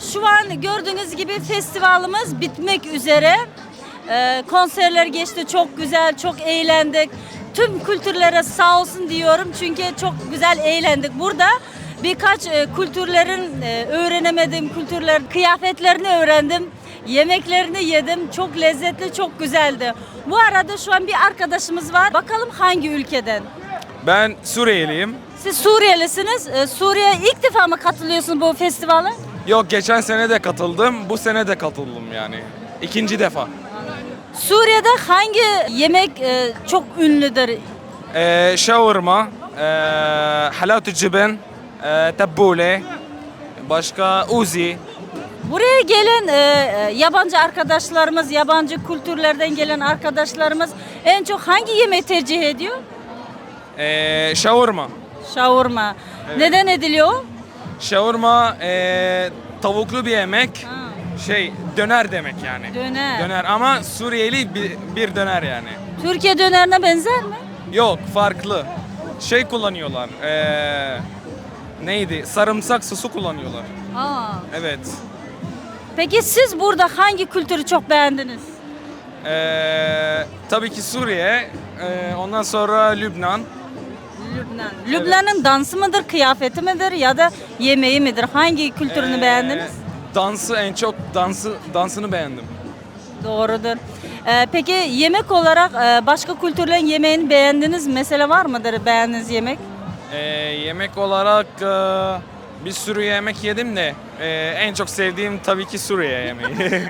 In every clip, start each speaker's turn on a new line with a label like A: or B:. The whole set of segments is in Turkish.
A: Şu an gördüğünüz gibi festivalimiz bitmek üzere. Konserler geçti, çok güzel, çok eğlendik. Tüm kültürlere sağ olsun diyorum çünkü çok güzel eğlendik. Burada birkaç kültürlerin öğrenemediğim kültürler, kıyafetlerini öğrendim. Yemeklerini yedim. Çok lezzetli, çok güzeldi. Bu arada şu an bir arkadaşımız var. Bakalım hangi ülkeden?
B: Ben Suriyeliyim.
A: Siz Suriyelisiniz. Suriye'ye ilk defa mı katılıyorsunuz bu festivale?
B: Yok, geçen sene de katıldım. Bu sene de katıldım yani. İkinci defa.
A: Suriye'de hangi yemek çok ünlüdür?
B: Şavurma, halatü ciben, tabbule, başka uzi.
A: Buraya gelen yabancı arkadaşlarımız, yabancı kültürlerden gelen arkadaşlarımız en çok hangi yemeği tercih ediyor?
B: Şavurma.
A: Şavurma. Neden ediliyor?
B: Şavurma tavuklu bir yemek. Döner demek yani.
A: Döner.
B: Döner ama Suriyeli bir döner yani.
A: Türkiye dönerine benzer mi?
B: Yok, farklı. Kullanıyorlar. Neydi? Sarımsak sosu kullanıyorlar.
A: Aa.
B: Evet.
A: Peki siz burada hangi kültürü çok beğendiniz?
B: Tabii ki Suriye. Ondan sonra Lübnan.
A: Lübnan. Lübnan'ın dansı mıdır, kıyafeti midir ya da yemeği midir? Hangi kültürünü beğendiniz?
B: Dansı en çok dansını beğendim.
A: Doğrudur. Peki yemek olarak başka kültürlerin yemeğini beğendiniz? Mesela var mıdır beğendiğiniz yemek?
B: Yemek olarak bir sürü yemek yedim de en çok sevdiğim tabii ki Suriye yemeği.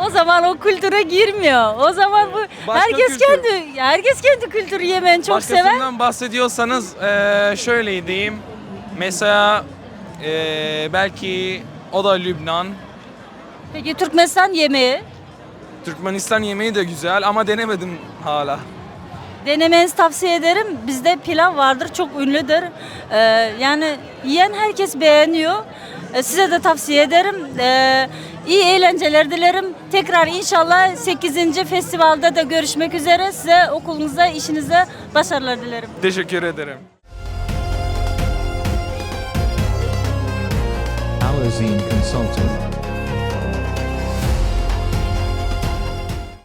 A: O zaman o kültüre girmiyor. O zaman bu
B: Başka
A: herkes
B: kültür.
A: herkes kendi kültürü yemeğini çok sever.
B: Başkasından bahsediyorsanız şöyle diyeyim. Mesela belki o da Lübnan.
A: Peki Türkmenistan yemeği?
B: Türkmenistan yemeği de güzel ama denemedim hala.
A: Denemenizi tavsiye ederim. Bizde pilav vardır, çok ünlüdür. Yani yiyen herkes beğeniyor. Size de tavsiye ederim. İyi eğlenceler dilerim. Tekrar inşallah 8. festivalde de görüşmek üzere. Size okulunuzda, işinizde başarılar dilerim.
B: Teşekkür ederim.
C: Alazine Consulting.